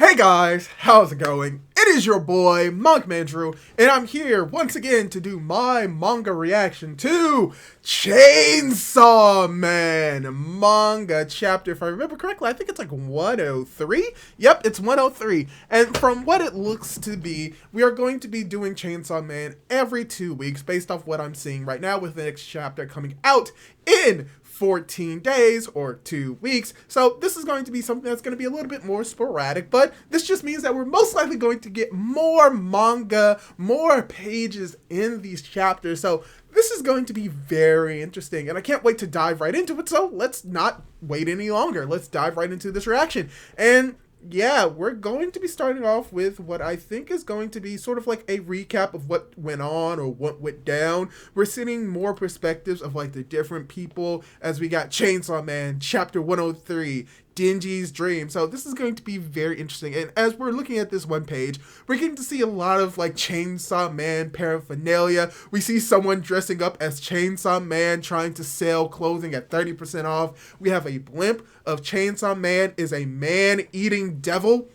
Hey guys, how's it going? It is your boy, Monkman Drew, and I'm here once again to do my manga reaction to Chainsaw Man manga chapter, if I remember correctly, I think it's like 103? Yep, it's 103. And from what it looks to be, we are going to be doing Chainsaw Man every 2 weeks based off what I'm seeing right now with the next chapter coming out in 14 days or 2 weeks. So this is going to be something that's going to be a little bit more sporadic, but this just means that we're most likely going to get more manga, more pages in these chapters. So this is going to be very interesting, and I can't wait to dive right into it. So let's not wait any longer. Let's dive right into this reaction. And yeah, we're going to be starting off with what I think is going to be sort of like a recap of what went on or what went down. We're seeing more perspectives of like the different people as we got Chainsaw Man, chapter 103, DENJI's dream. So this is going to be very interesting. And as we're looking at this one page, we're getting to see a lot of like Chainsaw Man paraphernalia. We see someone dressing up as Chainsaw Man trying to sell clothing at 30% off. We have a blimp of Chainsaw Man is a man-eating devil.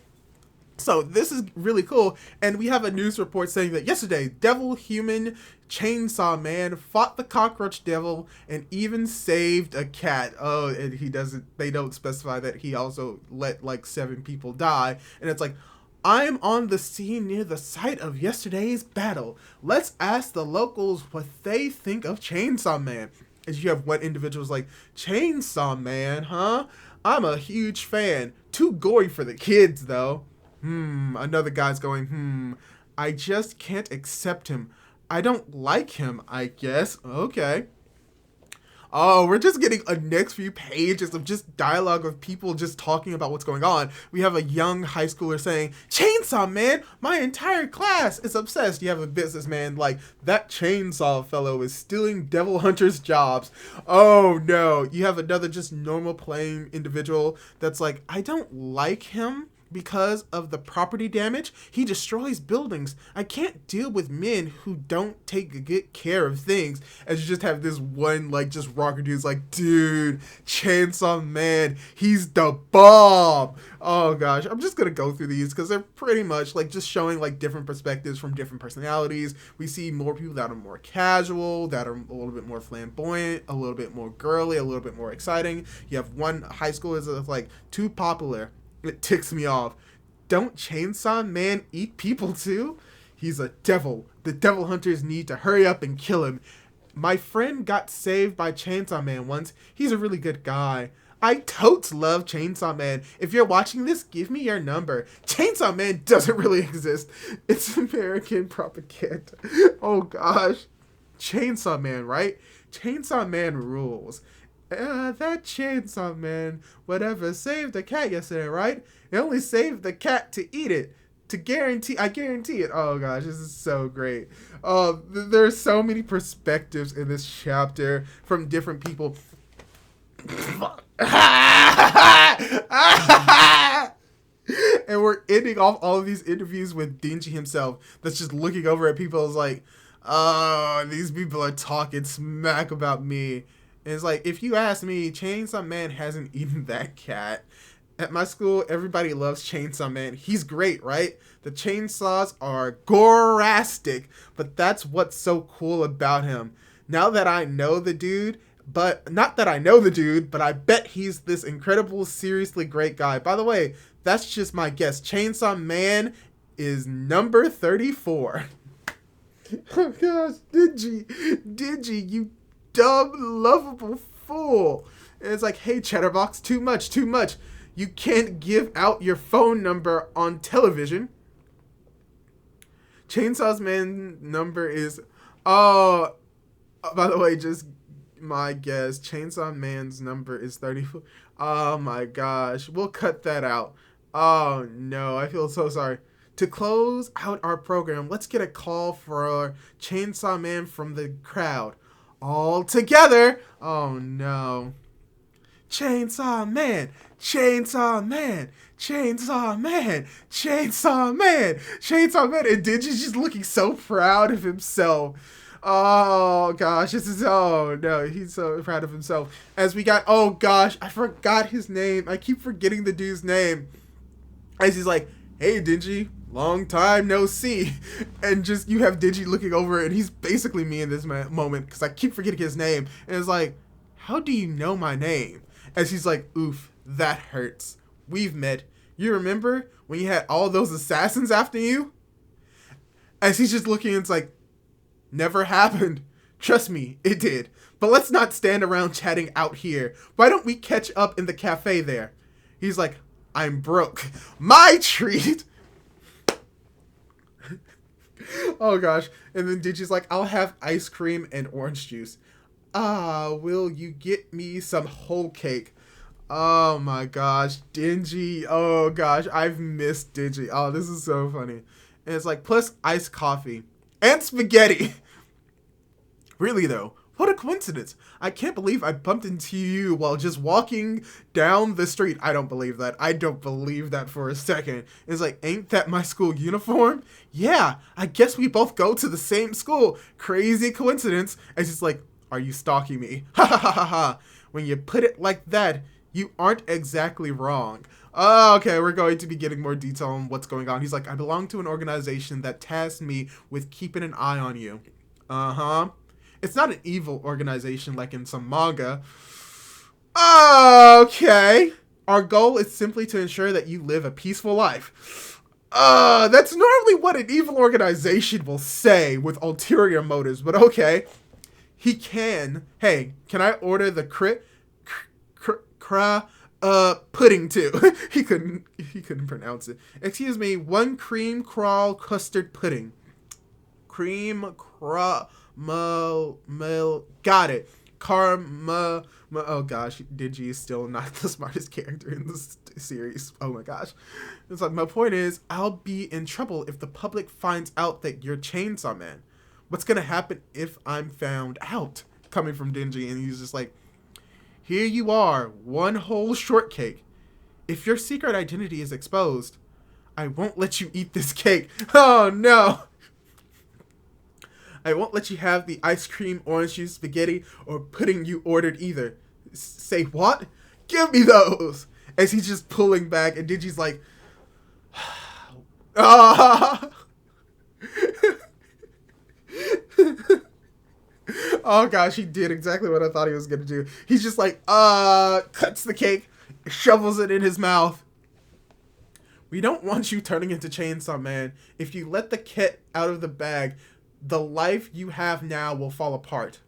So this is really cool, and we have a news report saying that yesterday, Devil Human Chainsaw Man fought the cockroach devil and even saved a cat. Oh, and they don't specify that he also let like 7 people die. And it's like, I'm on the scene near the site of yesterday's battle. Let's ask the locals what they think of Chainsaw Man. As you have one individual's like, Chainsaw Man, huh? I'm a huge fan. Too gory for the kids, though. Another guy's going, I just can't accept him. I don't like him, I guess. Okay. Oh, we're just getting a next few pages of just dialogue of people just talking about what's going on. We have a young high schooler saying, Chainsaw Man, my entire class is obsessed. You have a businessman like, that chainsaw fellow is stealing devil hunters' jobs. Oh no. You have another just normal plain individual that's like, I don't like him because of the property damage. He destroys buildings. I can't deal with men who don't take good care of things. As you just have this one like just rocker dude's like, dude, Chainsaw Man, he's the bomb. Oh gosh, I'm just gonna go through these because they're pretty much like just showing like different perspectives from different personalities. We see more people that are more casual, that are a little bit more flamboyant, a little bit more girly, a little bit more exciting. You have one high school that's like too popular. It ticks me off. Don't Chainsaw Man eat people too? He's a devil. The devil hunters need to hurry up and kill him. My friend got saved by Chainsaw Man once. He's a really good guy. I totes love Chainsaw Man. If you're watching this, give me your number. Chainsaw Man doesn't really exist. It's American propaganda. Oh gosh. Chainsaw Man, right? Chainsaw Man rules. That Chainsaw Man, whatever, saved the cat yesterday, right? It only saved the cat to eat it. I guarantee it. Oh gosh, this is so great. There's so many perspectives in this chapter from different people. And we're ending off all of these interviews with DENJI himself that's just looking over at people as like, oh, these people are talking smack about me. And it's like, if you ask me, Chainsaw Man hasn't eaten that cat. At my school, everybody loves Chainsaw Man. He's great, right? The chainsaws are gorastic, but that's what's so cool about him. Now that I know the dude, but not that I know the dude, but I bet he's this incredible, seriously great guy. By the way, that's just my guess. Chainsaw Man is number 34. Oh gosh, DENJI, you dumb, lovable fool. And it's like, hey, Chatterbox, too much. You can't give out your phone number on television. Chainsaw Man's number is, by the way, just my guess, Chainsaw Man's number is 34. Oh my gosh, we'll cut that out. Oh no, I feel so sorry. To close out our program, let's get a call for Chainsaw Man from the crowd. All together. Oh no. Chainsaw Man, Chainsaw Man, Chainsaw Man, Chainsaw Man, Chainsaw Man. And DENJI's just looking so proud of himself. Oh gosh, oh no, he's so proud of himself. As we got, oh gosh, I forgot his name. I keep forgetting the dude's name. As he's like, hey, Denji, long time no see. And just, you have Denji looking over, and he's basically me in this moment, because I keep forgetting his name. And it's like, how do you know my name? As he's like, oof, that hurts. We've met. You remember when you had all those assassins after you? As he's just looking, it's like, never happened. Trust me, it did. But let's not stand around chatting out here. Why don't we catch up in the cafe there? He's like, I'm broke. My treat. Oh gosh. And then Denji's like, I'll have ice cream and orange juice. Will you get me some whole cake? Oh my gosh. Denji. Oh gosh. I've missed Denji. Oh, this is so funny. And it's like, plus iced coffee. And spaghetti. Really though. What a coincidence. I can't believe I bumped into you while just walking down the street. I don't believe that. I don't believe that for a second. It's like, ain't that my school uniform? Yeah, I guess we both go to the same school. Crazy coincidence. And she's like, are you stalking me? Ha ha ha ha ha. When you put it like that, you aren't exactly wrong. Oh, okay, we're going to be getting more detail on what's going on. He's like, I belong to an organization that tasked me with keeping an eye on you. Uh-huh. It's not an evil organization like in some manga. Okay. Our goal is simply to ensure that you live a peaceful life. That's normally what an evil organization will say with ulterior motives, but okay. He can. Hey, can I order the pudding too? he couldn't pronounce it. Excuse me, 1 cream crawl custard pudding. Cream crawl. Got it. Oh gosh, Denji is still not the smartest character in this series. Oh my gosh. It's like, my point is, I'll be in trouble if the public finds out that you're Chainsaw Man. What's gonna happen if I'm found out? Coming from Denji, and he's just like, here you are, 1 whole shortcake. If your secret identity is exposed, I won't let you eat this cake. Oh no. I won't let you have the ice cream, orange juice, spaghetti, or pudding you ordered either. Say what? Give me those! As he's just pulling back, and Denji's like, ah! Oh gosh, he did exactly what I thought he was gonna do. He's just like, cuts the cake, shovels it in his mouth. We don't want you turning into Chainsaw Man. If you let the cat out of the bag, the life you have now will fall apart.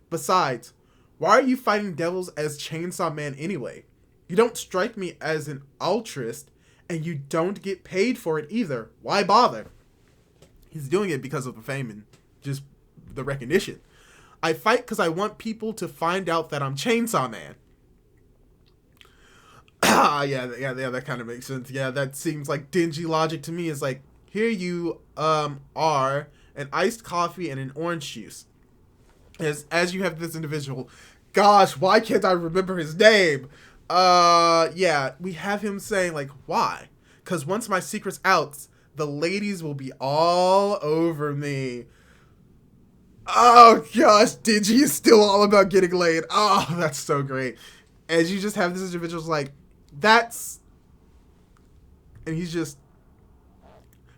Besides, why are you fighting devils as Chainsaw Man anyway? You don't strike me as an altruist, and you don't get paid for it either. Why bother? He's doing it because of the fame and just the recognition. I fight because I want people to find out that I'm Chainsaw Man. Yeah, that kind of makes sense. Yeah, that seems like Denji logic to me. Is like, here you are, an iced coffee and an orange juice. As you have this individual. Gosh, why can't I remember his name? Yeah, we have him saying like, why? Because once my secret's out, the ladies will be all over me. Oh gosh, Denji is still all about getting laid. Oh, that's so great. As you just have this individual's like, that's... And he's just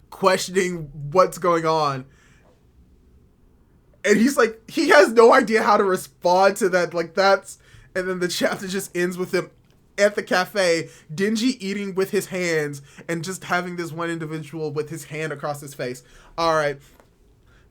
questioning what's going on. And he's like, he has no idea how to respond to that. Like, that's... And then the chapter just ends with him at the cafe, Denji eating with his hands, and just having this one individual with his hand across his face. All right.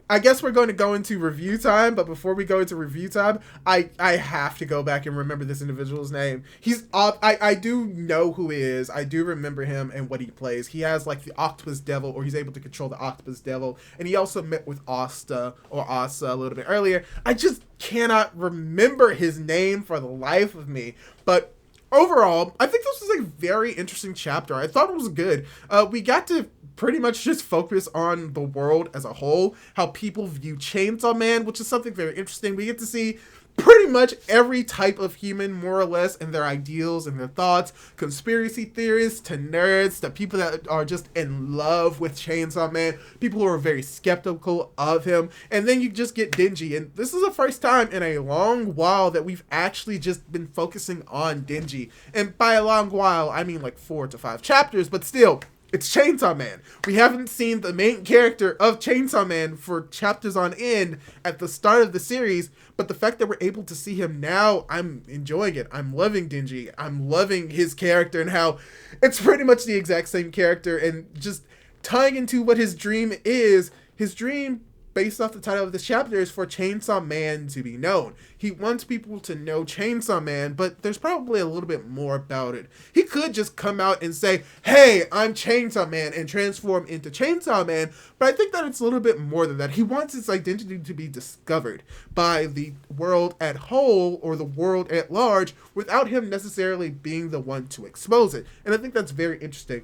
I guess we're going to go into review time, but before we go into review time, I have to go back and remember this individual's name. He's I do know who he is. I do remember him and what he plays. He has like the Octopus Devil, or he's able to control the Octopus Devil, and he also met with Asa a little bit earlier. I just cannot remember his name for the life of me, but overall, I think this was a very interesting chapter. I thought it was good. We got to pretty much just focus on the world as a whole, how people view Chainsaw Man, which is something very interesting. We get to see pretty much every type of human, more or less, and their ideals and their thoughts. Conspiracy theorists to nerds to people that are just in love with Chainsaw Man, people who are very skeptical of him. And then you just get Denji. And this is the first time in a long while that we've actually just been focusing on Denji. And by a long while, I mean like 4 to 5 chapters, but still, it's Chainsaw Man. We haven't seen the main character of Chainsaw Man for chapters on end at the start of the series, but the fact that we're able to see him now, I'm enjoying it. I'm loving Denji. I'm loving his character and how it's pretty much the exact same character, and just tying into what his dream is. His dream, based off the title of this chapter, is for Chainsaw Man to be known. He wants people to know Chainsaw Man, but there's probably a little bit more about it. He could just come out and say, hey, I'm Chainsaw Man, and transform into Chainsaw Man, but I think that it's a little bit more than that. He wants his identity to be discovered by the world at whole, or the world at large, without him necessarily being the one to expose it. And I think that's very interesting.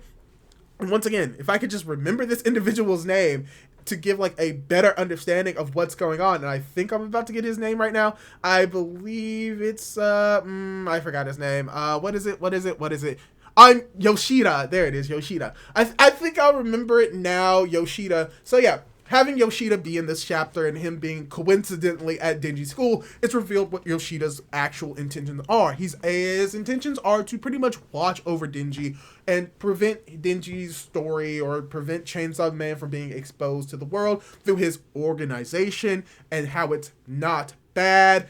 And once again, if I could just remember this individual's name to give like a better understanding of what's going on, and I think I'm about to get his name right now. I believe it's I forgot his name. What is it? I'm Yoshida. There it is, Yoshida. I think I'll remember it now, Yoshida. So yeah, having Yoshida be in this chapter and him being coincidentally at Denji's school, it's revealed what Yoshida's actual intentions are. His intentions are to pretty much watch over Denji and prevent Denji's story, or prevent Chainsaw Man from being exposed to the world through his organization and how it's not bad.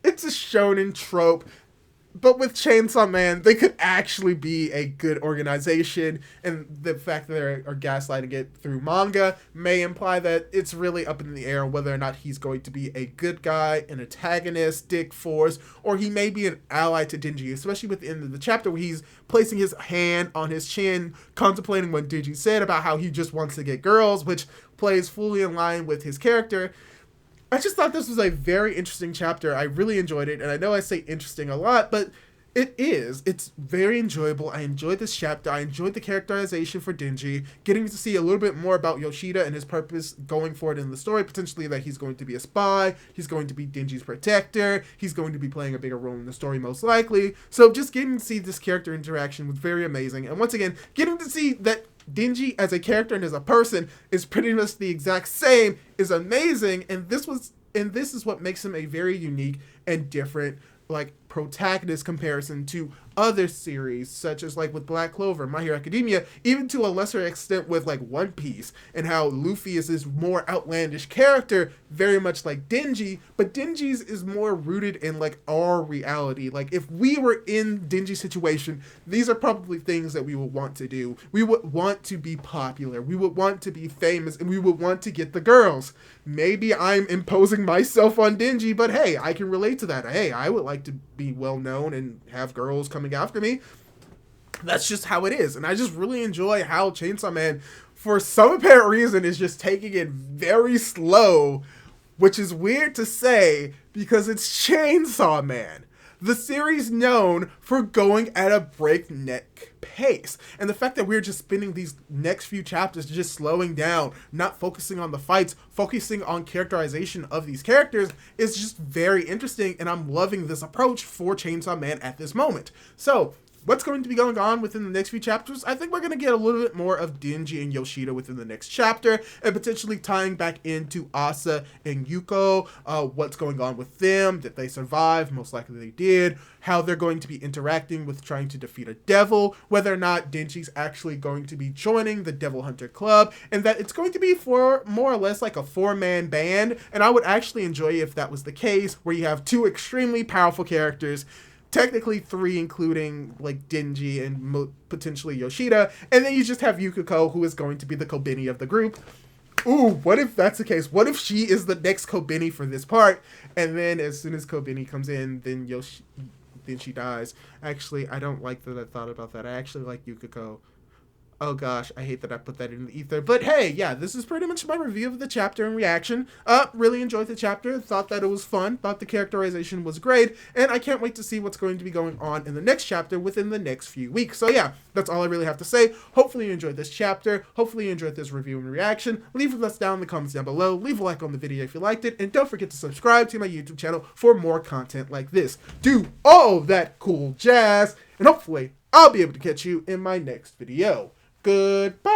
It's a shonen trope. But with Chainsaw Man, they could actually be a good organization, and the fact that they are gaslighting it through manga may imply that it's really up in the air whether or not he's going to be a good guy, an antagonist, dick force, or he may be an ally to Denji, especially within the chapter where he's placing his hand on his chin, contemplating what Denji said about how he just wants to get girls, which plays fully in line with his character. I just thought this was a very interesting chapter. I really enjoyed it, and I know I say interesting a lot, but it is. It's very enjoyable. I enjoyed this chapter. I enjoyed the characterization for Denji, getting to see a little bit more about Yoshida and his purpose going forward in the story, potentially that he's going to be a spy, he's going to be Denji's protector, he's going to be playing a bigger role in the story most likely. So just getting to see this character interaction was very amazing, and once again, getting to see that Denji as a character and as a person is pretty much the exact same is amazing, and this is what makes him a very unique and different like protagonist comparison to other series, such as like with Black Clover, My Hero Academia, even to a lesser extent with like One Piece, and how Luffy is this more outlandish character, very much like Denji, but Denji's is more rooted in like our reality. Like if we were in Denji's situation, these are probably things that we would want to do. We would want to be popular, we would want to be famous, and we would want to get the girls. Maybe I'm imposing myself on Denji, but hey, I can relate to that. Hey, I would like to be well known and have girls coming after me. That's just how it is. And I just really enjoy how Chainsaw Man, for some apparent reason, is just taking it very slow, which is weird to say because it's Chainsaw Man, the series known for going at a breakneck pace. And the fact that we're just spending these next few chapters just slowing down, not focusing on the fights, focusing on characterization of these characters, is just very interesting, and I'm loving this approach for Chainsaw Man at this moment. So what's going to be going on within the next few chapters? I think we're going to get a little bit more of Denji and Yoshida within the next chapter, and potentially tying back into Asa and Yuko, what's going on with them, did they survive? Most likely they did. How they're going to be interacting with trying to defeat a devil, whether or not Denji's actually going to be joining the Devil Hunter Club, and that it's going to be for more or less like a 4-man band, and I would actually enjoy if that was the case, where you have 2 extremely powerful characters, technically 3, including like Denji and potentially Yoshida, and then you just have Yukiko, who is going to be the Kobeni of the group. Ooh, what if that's the case? What if she is the next Kobeni for this part, and then as soon as Kobeni comes in, then then she dies. Actually, I don't like that I thought about that. I actually like Yukiko. Oh gosh, I hate that I put that in the ether. But hey, yeah, this is pretty much my review of the chapter and reaction. Really enjoyed the chapter, thought that it was fun, thought the characterization was great, and I can't wait to see what's going to be going on in the next chapter within the next few weeks. So yeah, that's all I really have to say. Hopefully you enjoyed this chapter, hopefully you enjoyed this review and reaction. Leave with us down in the comments down below, leave a like on the video if you liked it, and don't forget to subscribe to my YouTube channel for more content like this. Do all that cool jazz, and hopefully I'll be able to catch you in my next video. Goodbye!